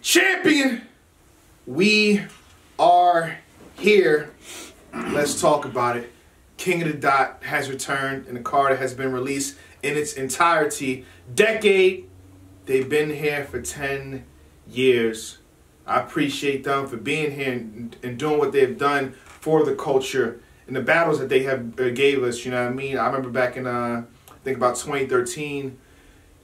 Champion, we are here. Let's talk about it. King of the Dot has returned, and the card has been released in its entirety. Decade. They've been here for 10 years. I appreciate them for being here and doing what they've done for the culture and the battles that they have gave us. You know what I mean? I remember back in I think about 2013.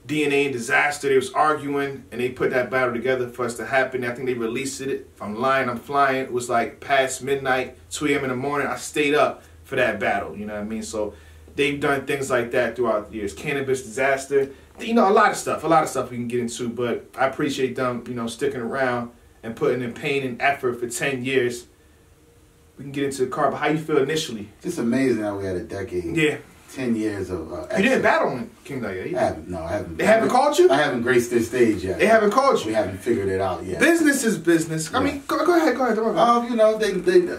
DNA and Disaster, they was arguing, and they put that battle together for us to happen. I think they released it. If I'm lying, I'm flying. It was like past midnight, 2 a.m. in the morning. I stayed up for that battle, you know what I mean? So they've done things like that throughout the years. Cannabis Disaster, you know, a lot of stuff we can get into, but I appreciate them, you know, sticking around and putting in pain and effort for 10 years. We can get into the card, but how you feel initially? Just amazing how we had a decade. Yeah. 10 years of you didn't battle in King Dot yet? I haven't. They haven't called you? I haven't graced this stage yet. They haven't called you? We haven't figured it out yet. Business is business. I mean, go ahead. You know, they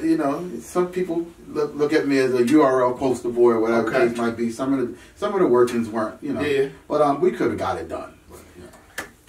you know, some people look at me as a URL poster boy or whatever the case might be. Some of the workings weren't, you know. Yeah. But we could have got it done. But, you know,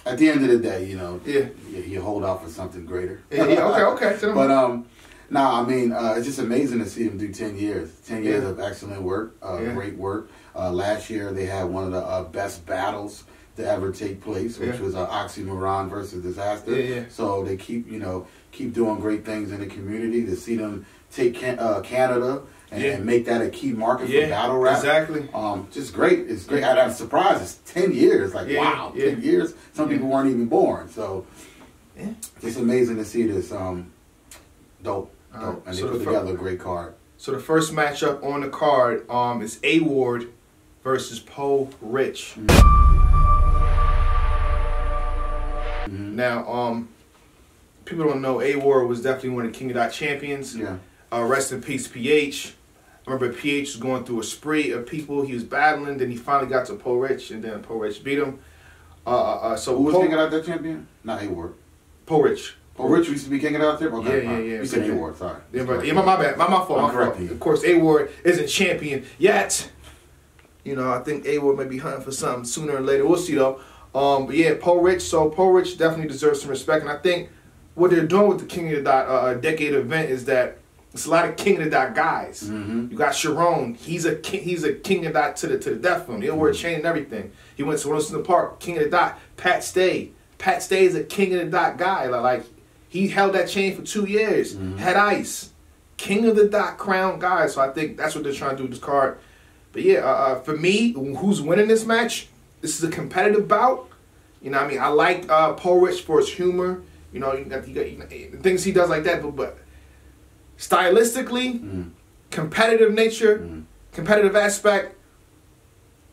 at the end of the day, you know, you hold out for something greater. Okay. But nah, I mean, it's just amazing to see them do 10 years. 10 years of excellent work, great work. Last year they had one of the best battles to ever take place, which was Oxymoron versus Disaster. So they keep doing great things in the community. To see them take Canada and make that a key market for battle rap. Exactly. Just great. It's great. I'm surprised. It's 10 years. Like, wow, 10 years. Some people weren't even born. So it's amazing to see this. Dope. And they put together a great card. So the first matchup on the card is A-Ward versus Porridge. Now, people don't know A-Ward was definitely one of the King of Dot champions. Yeah. Rest in peace, PH. I remember PH was going through a spree of people he was battling. Then he finally got to Porridge, and then Porridge beat him. So who was King of Dot that champion? Not A-Ward. Porridge. Porridge used to be King of Dot there? Okay. Yeah. You said A-Ward, sorry. Yeah, my bad. My fault. I'm correcting you. Of course, A-Ward isn't champion yet. You know, I think A-Ward may be hunting for something sooner or later. We'll see, though. But yeah, Porridge. So Porridge definitely deserves some respect. And I think what they're doing with the King of the Dot decade event is that it's a lot of King of the Dot guys. You got Chiron. He's a King of the Dot to the death from him. He'll wear a chain and everything. He went to Wilson the Park. King of the Dot. Pat Stay. Pat Stay is a King of the Dot guy. Like he held that chain for 2 years. Had ice. King of the Dot crown guy. So I think that's what they're trying to do with this card. But yeah, for me, who's winning this match? This is a competitive bout. You know what I mean? I like Porridge for his humor. You know, you got things he does like that. But stylistically, competitive nature, competitive aspect,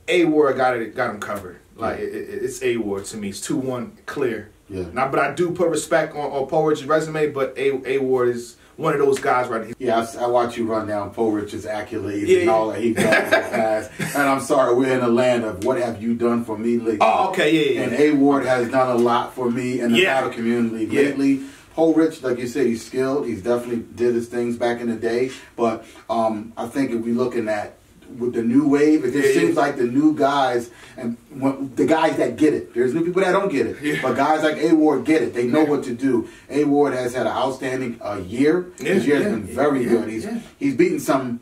A-Ward got him covered. Like it's A-Ward to me. It's 2-1 clear. Yeah. Now, but I do put respect on Porridge's resume. But A-Ward is one of those guys right here. Yeah, I watch you run down Porridge's accolades and all that he's done in the past. And I'm sorry, we're in the land of what have you done for me lately. Oh, okay, yeah. And A-Ward has done a lot for me in the battle community lately. Porridge, like you said, he's skilled. He's definitely did his things back in the day. But I think if we're looking at with the new wave, it just seems like the new guys and the guys that get it. There's new people that don't get it, but guys like A-Ward get it. They know what to do. A-Ward has had an outstanding year. This year has been very good. He's beaten some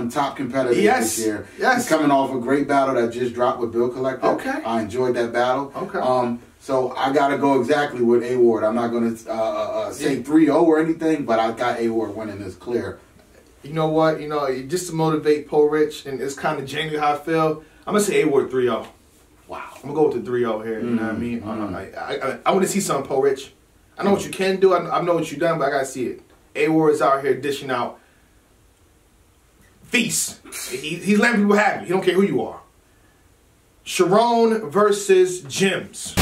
top competitors this year. He's coming off a great battle that just dropped with Bill Collector. I enjoyed that battle. So I got to go exactly with A-Ward. I'm not going to say 3-0 or anything, but I got A-Ward winning this clear. You know what? You know, just to motivate Porridge, and it's kind of genuinely how I feel, I'm going to say A-Ward 3-0. Wow. I'm going to go with the 3-0 here, you know what I mean? I want to see something, Porridge. I know what you can do. I know what you've done, but I got to see it. A-Ward is out here dishing out feasts. He's letting people happy. He don't care who you are. Chiron versus Gems.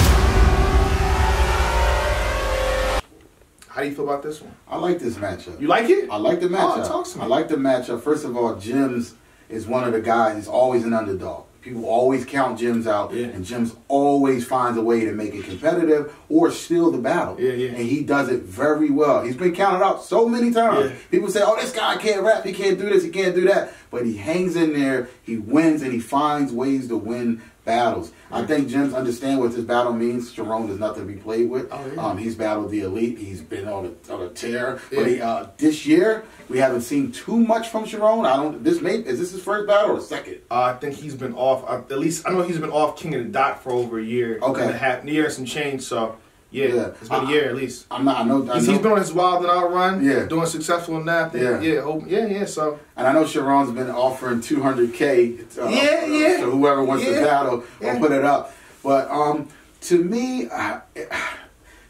How do you feel about this one? I like this matchup. You like it? I like the matchup. Oh, talk to me. I like the matchup. First of all, Gems is one of the guys. He's always an underdog. People always count Gems out, and Gems always finds a way to make it competitive or steal the battle. And he does it very well. He's been counted out so many times. People say, oh, this guy can't rap. He can't do this. He can't do that. But he hangs in there. He wins, and he finds ways to win battles. I think Jim's understand what this battle means. Chiron is nothing to be played with. Oh, yeah. He's battled the elite. He's been on a tear. Yeah. But this year we haven't seen too much from Chiron. Is this his first battle or second? I think he's been off. At least I know he's been off King of the Dot for over a year. Okay. And a half, year and some change. So. Yeah, it's been a year at least. I know. He's been on his wild and out run. Yeah, doing successful in that. Yeah. So, and I know Chiron's been offering $200K. To whoever wants to battle or put it up. But to me,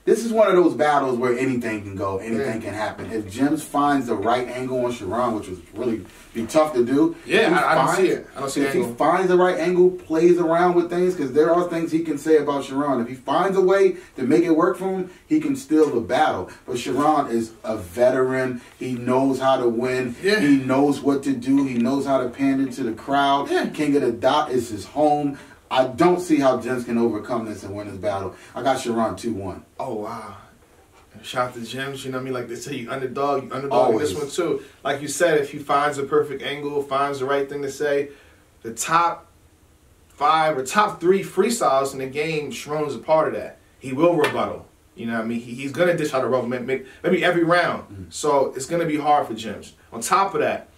this is one of those battles where anything can go, anything can happen. If Jim finds the right angle on Chiron, which would really be tough to do. Yeah, I don't see it. I don't see the If angle. he finds the right angle, plays around with things, because there are things he can say about Chiron. If he finds a way to make it work for him, he can steal the battle. But Chiron is a veteran. He knows how to win. Yeah. He knows what to do. He knows how to pander to the crowd. Yeah. King of the Dot is his home. I don't see how Jens can overcome this and win this battle. I got Chiron 2-1. Oh, wow. Shout out to Gems, you know what I mean? Like they say, you underdog Always. in this one too. Like you said, if he finds the perfect angle, finds the right thing to say, the top 5 or top 3 freestyles in the game, Chiron is a part of that. He will rebuttal. You know what I mean? He's going to dish out a rebuttal maybe every round. Mm-hmm. So it's going to be hard for Gems. On top of that,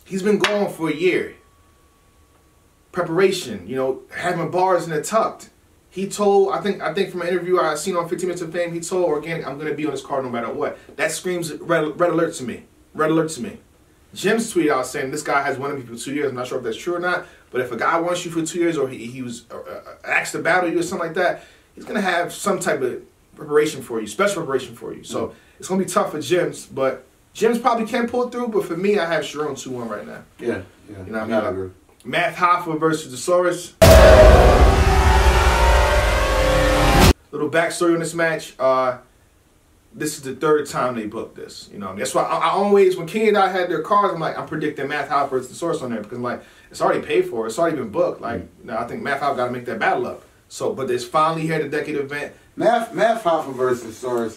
he's been going for a year. Preparation, having bars in the tucked. He told, I think from an interview I seen on 15 Minutes of Fame, he told Organic, I'm going to be on this card no matter what. That screams red alert to me. Red alert to me. Jim's tweeted out saying this guy has wanted me for 2 years. I'm not sure if that's true or not, but if a guy wants you for 2 years or he was asked to battle you or something like that, he's going to have some type of preparation for you, special preparation for you. So it's going to be tough for Jim's, but Jim's probably can pull through, but for me, I have Chiron 2-1 right now. Yeah. You know what I mean? I agree. Math Hoffa versus Thesaurus. Little backstory on this match. This is the 3rd time they booked this. You know what I mean? That's why I always, when King and I had their cards, I'm predicting Math Hoffa versus Thesaurus on there because I'm like, it's already paid for. It's already been booked. Like, I think Math Hoffa got to make that battle up. So, but it's finally here, the decade event. Math Hoffa versus Thesaurus.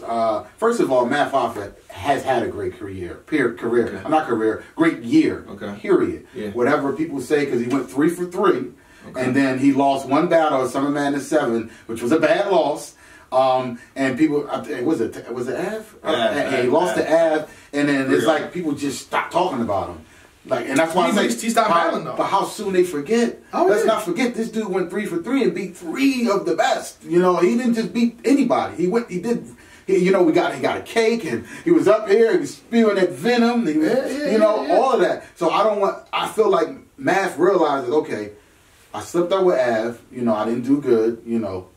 First of all, Math Hoffa has had a great career. Okay. Not career. Great year. Okay. Period. Yeah. Whatever people say, because he went 3 for 3, and then he lost one battle at Summer Madness 7, which was a bad loss. And people, was it Av? He lost to Av, and then it's like people just stopped talking about him. Like, and that's why he stopped battling though. But how soon they forget? Let's not forget this dude went 3 for 3 and beat 3 of the best. He didn't just beat anybody. He got a cake and he was up here. He was spewing that venom. He was, all of that. So I feel like Math realizes, okay, I slipped up with Av. I didn't do good.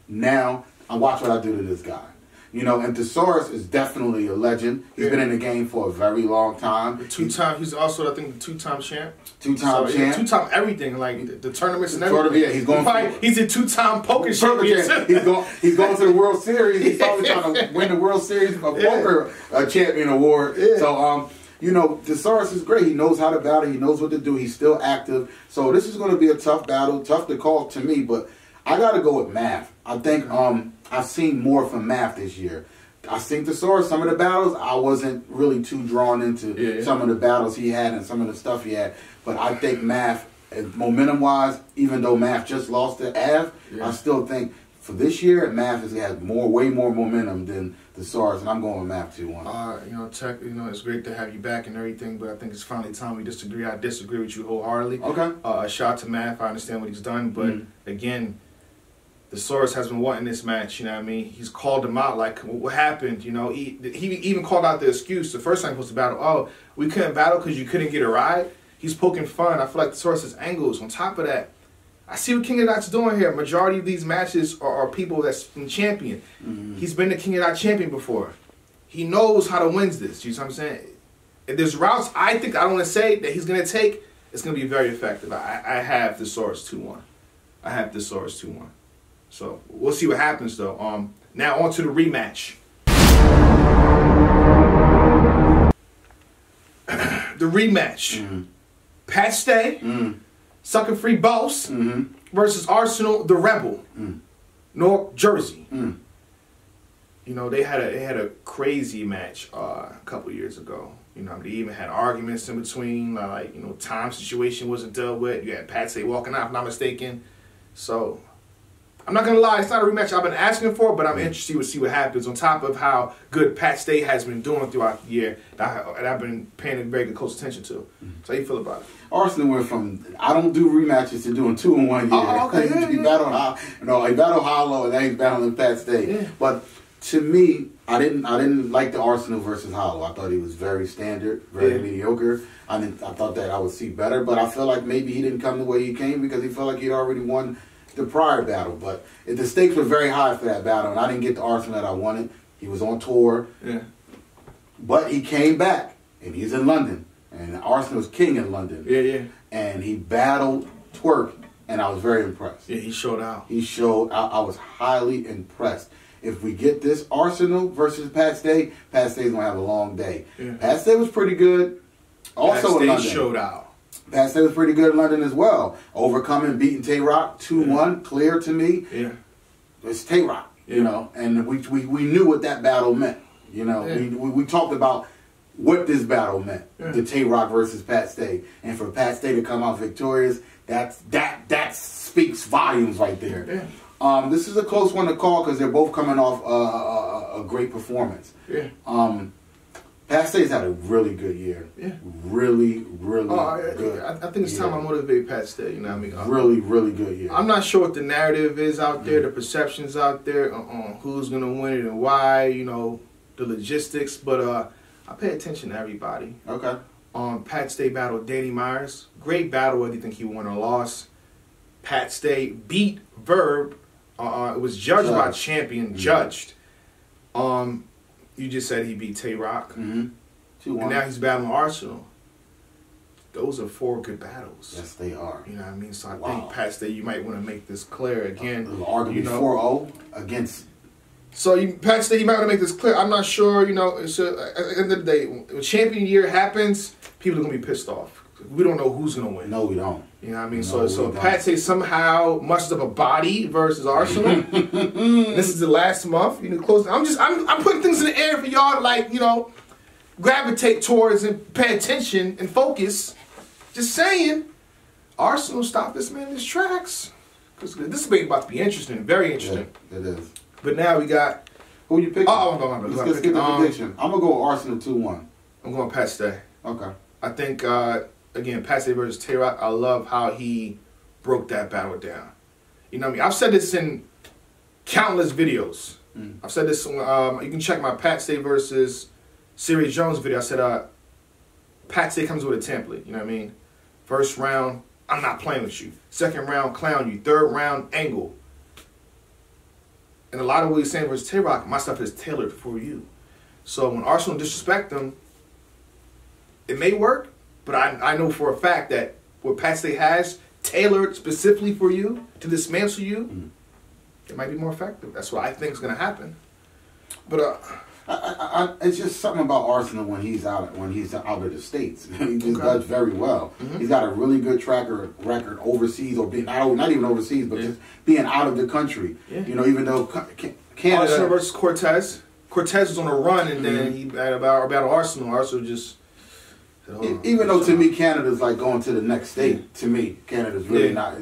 Now I watch what I do to this guy. And Thesaurus is definitely a legend. He's been in the game for a very long time. He's also, I think, the 2-time champ. 2-time champ. 2-time everything, like the tournaments and everything. Yeah, he's a 2-time poker champion. He's going to the World Series. He's probably trying to win the World Series poker champion award. Yeah. So, Thesaurus is great. He knows how to battle. He knows what to do. He's still active. So this is going to be a tough battle, tough to call to me. But I got to go with Math. I think I've seen more from Math this year. I think Thesaurus, some of the battles, I wasn't really too drawn into some of the battles he had and some of the stuff he had. But I think Math, momentum-wise, even though Math just lost to Av, I still think for this year, Math has had way more momentum than Thesaurus, and I'm going with Math 2-1. Tech, it's great to have you back and everything, but I think it's finally time we disagree. I disagree with you wholeheartedly. Okay. A shout to Math. I understand what he's done, but again, Thesaurus has been wanting this match, you know what I mean? He's called him out, like, what happened, He even called out the excuse the first time he was supposed to battle. Oh, we couldn't battle because you couldn't get a ride. He's poking fun. I feel like Thesaurus' angles. On top of that, I see what King of Dot's doing here. Majority of these matches are people that's been champion. He's been the King of Dot champion before. He knows how to win this. You know what I'm saying? If there's routes I don't want to say that he's going to take, it's going to be very effective. I have Thesaurus 2-1. I have Thesaurus 2-1. So we'll see what happens though. Now on to the rematch. The rematch. Pat Stay, Sucker Free Boss versus Arsenal the Rebel, North Jersey. They had a crazy match a couple years ago. They even had arguments in between. Time situation wasn't dealt with. You had Pat Stay walking out, if I'm not mistaken. So I'm not gonna lie, it's not a rematch I've been asking for, but I'm interested to see what happens. On top of how good Pat Stay has been doing throughout the year, that I've been paying very good close attention to. So how you feel about it? Arsenal went from I don't do rematches to doing 2 in 1 year. Oh, okay, he battled Hollow and then he's battling Pat Stay. Yeah. But to me, I didn't like the Arsenal versus Hollow. I thought he was very standard, very mediocre. I thought that I would see better, but I feel like maybe he didn't come the way he came because he felt like he'd already won the prior battle. But the stakes were very high for that battle, and I didn't get the Arsenal that I wanted. He was on tour, but he came back, and he's in London, and Arsenal's king in London. Yeah. And he battled Twerk, and I was very impressed. Yeah, he showed out. He showed. I was highly impressed. If we get this Arsenal versus Pat Stay, Pat Stay's gonna have a long day. Yeah. Pat Stay was pretty good. Also in London. Showed out. Pat Stay was pretty good in London as well. Overcoming, beating Tay-Rock 2-1, clear to me. Yeah. It's Tay-Rock, you know, and we knew what that battle meant. You know, we talked about what this battle meant. The Tay-Rock versus Pat Stay. And for Pat Stay to come out victorious, that speaks volumes right there. Yeah. This is a close one to call because they're both coming off a great performance. Yeah. Pat Stay's had a really good year. Yeah. Really good. I think it's time I motivate Pat Stay, you know what I mean? Really good year. I'm not sure what the narrative is out there, the perceptions out there on who's going to win it and why, you know, the logistics, but I pay attention to everybody. Okay. Pat Stay battled Danny Myers. Great battle, whether you think he won or lost. Pat Stay beat Verb. It was judged by champion, judged. You just said he beat Tay-Rock. And now he's battling Arsenal. Those are 4 good battles. Yes, they are. You know what I mean? So I think, Pat Stay, you might want to make this clear again. Arguably 4-0 against... So, Pat Stay, you might want to make this clear. I'm not sure, you know, at the end of the day, when champion year happens, people are going to be pissed off. We don't know who's going to win. No, we don't. You know what I mean? No, so Pat Stay somehow musters up a body versus Arsenal. This is the last month. You know, close. I'm putting things in the air for y'all to, like, you know, gravitate towards and pay attention and focus. Just saying, Arsenal stop this man in his tracks. Because this debate about to be interesting, very interesting. Yeah, it is. But now we got... Who you picking? Let's get the prediction. I'm going to go Arsenal 2-1. I'm going Pat Stay. Okay. I think... again, Pat Stay versus Tay-Rock, I love how he broke that battle down. You know what I mean? I've said this in countless videos. I've said this, you can check my Pat Stay versus Siri Jones video. I said, Pat Stay comes with a template, you know what I mean? First round, I'm not playing with you. Second round, clown you. Third round, angle. And a lot of what he's saying versus Tay-Rock, my stuff is tailored for you. So when Arsenal disrespect them, it may work. But I know for a fact that what Pat Stay has tailored specifically for you to dismantle you, it might be more effective. That's what I think is going to happen. But it's just something about Arsenal when he's out of the States. He just does very well. He's got a really good record overseas, or being not even overseas, but just being out of the country. Yeah. You know, even though Canada Arsenal versus Cortez. Cortez was on a run, and then he battled Arsenal. Arsenal just. Even though to me Canada's like going to the next state, to me Canada's really not.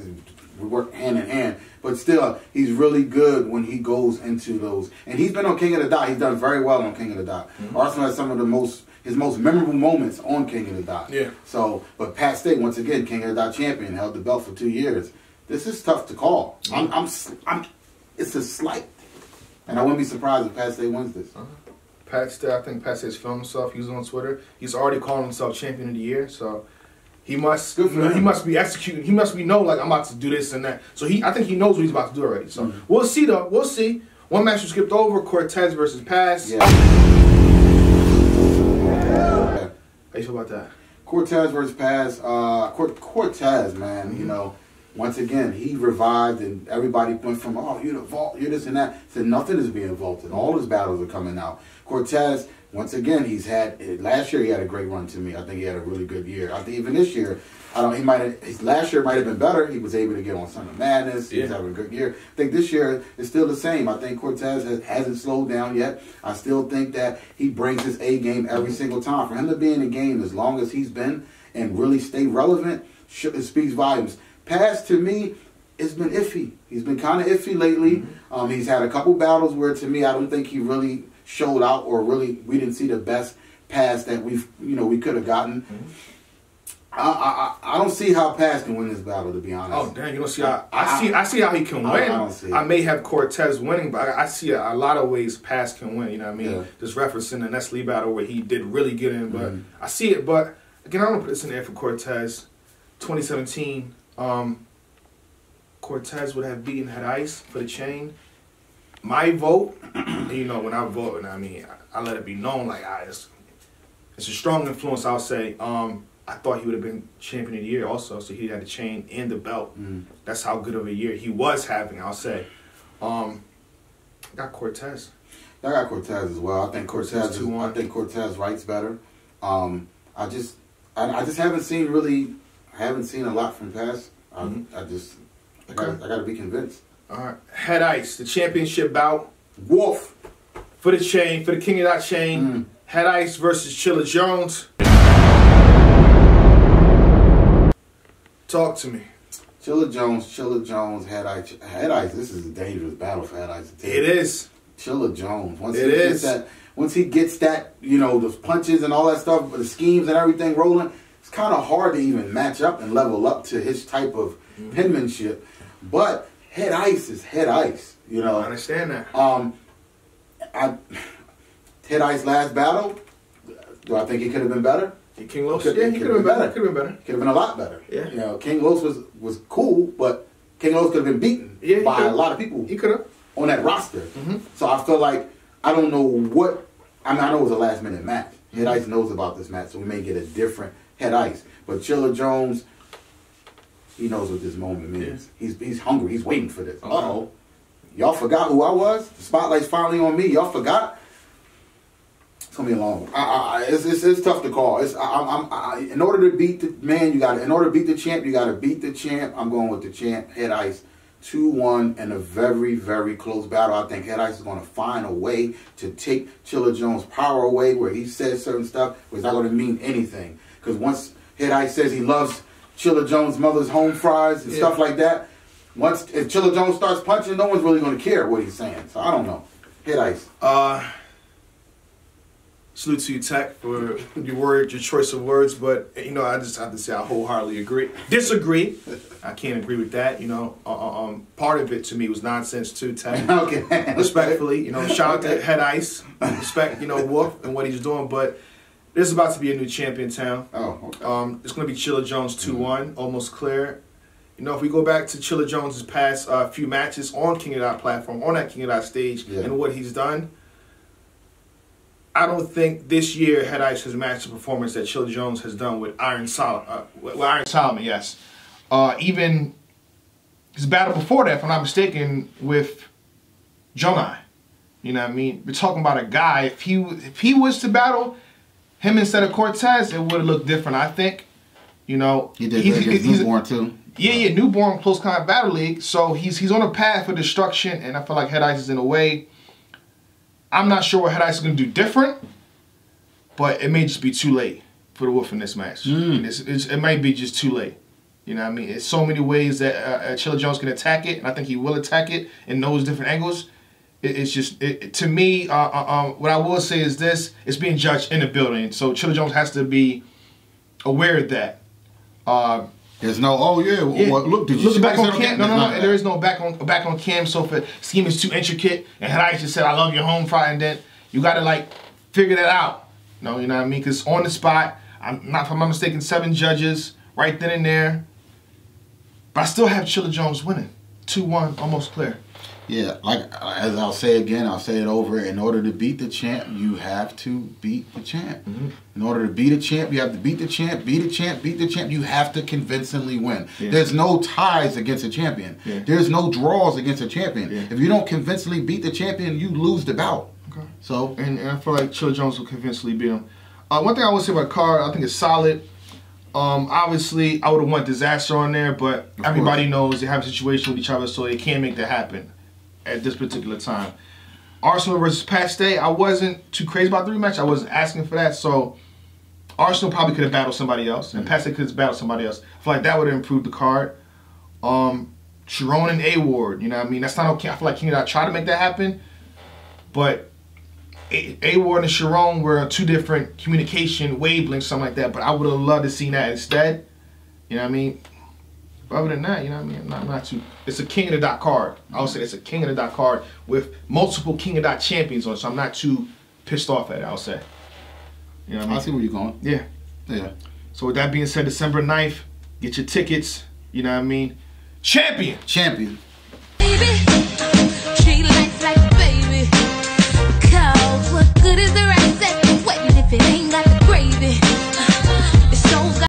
We work hand in hand, but still he's really good when he goes into those. And he's been on King of the Dot. He's done very well on King of the Dot. Arsenal has some of his most memorable moments on King of the Dot. Yeah. So, but Pat Stay once again King of the Dot champion, held the belt for 2 years. This is tough to call. It's a slight, and I wouldn't be surprised if Pat Stay wins this. Pat Stay, I think Pat Stay's filmed himself. He's on Twitter. He's already calling himself champion of the year. So he must, he must be executing. He must be know like I'm about to do this and that. So I think he knows what he's about to do already. So we'll see though. We'll see. One match we skipped over: Cortez versus Pass. Yeah. How you feel about that? Cortez versus Pass. Cortez, man. You know, once again he revived, and everybody went from you're the vault, you're this and that. Said nothing is being vaulted. All his battles are coming out. Cortez, once again, last year he had a great run to me. I think he had a really good year. I think even this year, his last year might have been better. He was able to get on Son of Madness. He was having a good year. I think this year is still the same. I think Cortez hasn't slowed down yet. I still think that he brings his A game every single time. For him to be in the game as long as he's been and really stay relevant, it speaks volumes. Pass, to me, it's been iffy. He's been kind of iffy lately. He's had a couple battles where, to me, I don't think he really showed out, or really we didn't see the best pass that we could have gotten. I don't see how Pass can win this battle, to be honest. Oh, dang, you don't see how I see how he can win. I may have Cortez winning, but I see a lot of ways Pass can win. You know what I mean? Yeah. Just referencing the Nestle battle where he did really get in, but I see it. But again, I'm gonna put this in there for Cortez. 2017, Cortez would have beaten Head Ice for the chain. My vote, you know, when I vote, I mean, I let it be known, like, it's a strong influence, I'll say. I thought he would have been champion of the year also, so he had the chain and the belt. That's how good of a year he was having, I'll say. I got Cortez. I got Cortez as well. I think Cortez writes better. I just haven't seen a lot from Pass. I got to be convinced. All right, Head Ice, the championship bout. Wolf for the chain, for the King of that chain. Head Ice versus Chilla Jones. Talk to me. Chilla Jones, Head Ice. This is a dangerous battle for Head Ice. It is. Chilla Jones. Once he gets that, you know, the punches and all that stuff, the schemes and everything rolling, it's kind of hard to even match up and level up to his type of penmanship. But Head Ice is Head Ice, you know. I understand that. Head Ice last battle, do I think he could have been better? King Los, he could have been better. Could have been better. Could have been a lot better. Yeah. You know, King Los was cool, but King Los could have been beaten by a lot of people. He could have on that roster. So I feel like I don't know what. I mean, I know it was a last minute match. Head Ice knows about this match, so we may get a different Head Ice. But Chilla Jones, he knows what this moment means. Yeah. He's hungry. He's waiting for this. Uh-oh. Y'all forgot who I was? The spotlight's finally on me. Y'all forgot? It's gonna be a long one. It's tough to call. In order to beat the man, in order to beat the champ, you gotta beat the champ. I'm going with the champ, Head Ice. 2-1 in a very, very close battle. I think Head Ice is gonna find a way to take Chilla Jones' power away, where he says certain stuff, but it's not gonna mean anything. Because once Head Ice says he loves Chilla Jones' mother's home fries and stuff like that, if Chilla Jones starts punching, no one's really gonna care what he's saying. So I don't know. Head Ice. Salute to you, Tech, for your choice of words, but you know, I just have to say I wholeheartedly disagree. I can't agree with that. You know, part of it to me was nonsense too, Tech. Okay. Respectfully, you know, shout out to Head Ice, respect, you know, Wolf and what he's doing, but there's about to be a new champion in town. Oh, okay. It's going to be Chilla Jones 2-1, almost clear. You know, if we go back to Chilla Jones' past few matches on King of That platform, on that King of That stage, and what he's done, I don't think this year Head Ice has matched the performance that Chilla Jones has done with Iron Solomon, yes. Even his battle before that, if I'm not mistaken, with Jonai. You know what I mean? We're talking about a guy, if he was to battle him instead of Cortez, it would have looked different, I think. You know, he did he's Newborn too. Yeah, Newborn Close Combat Battle League. So he's on a path for destruction, and I feel like Head Ice is in a way. I'm not sure what Head Ice is going to do different, but it may just be too late for the Wolf in this match. It might be just too late. You know what I mean? It's so many ways that Chilla Jones can attack it, and I think he will attack it in those different angles. It's just, to me, what I will say is this, it's being judged in the building. So Chilla Jones has to be aware of that. There's no, well, look, did you look back on cam? No, there is no back on cam. So if a scheme is too intricate, and Head Ice just said, "I love your home fry," and then you got to like figure that out. No, you know what I mean? Because on the spot, if I'm not mistaken, 7 judges right then and there. But I still have Chilla Jones winning, 2-1, almost clear. Yeah, like as I'll say again, I'll say it over. In order to beat the champ, you have to beat the champ. In order to beat a champ, you have to beat the champ, beat the champ, beat the champ. You have to convincingly win. There's no ties against a champion. There's no draws against a champion. If you don't convincingly beat the champion, you lose the bout. Okay. So, and I feel like Chilla Jones will convincingly beat him. One thing I would say about card, I think it's solid. Obviously, I would have want Disaster on there, but everybody knows they have a situation with each other, so they can't make that happen at this particular time. Arsenal versus Paste, I wasn't too crazy about the rematch. I wasn't asking for that, so Arsenal probably could have battled somebody else, and Paste could have battled somebody else. I feel like that would have improved the card. Chilla Chiron and A-Ward, you know what I mean? That's not okay. I feel like King of Dot tried to make that happen, but A-Ward and Chiron were on 2 different communication wavelengths, something like that, but I would have loved to see that instead, you know what I mean? But other than that, you know what I mean? I'm not too... It's a King of the Dot card. I would say it's a King of the Dot card with multiple King of Dot champions on it, so I'm not too pissed off at it, I'll say. You know what I mean? I see where you're going. Yeah. Yeah. So with that being said, December 9th, get your tickets, you know what I mean? Champion! Champion. Baby.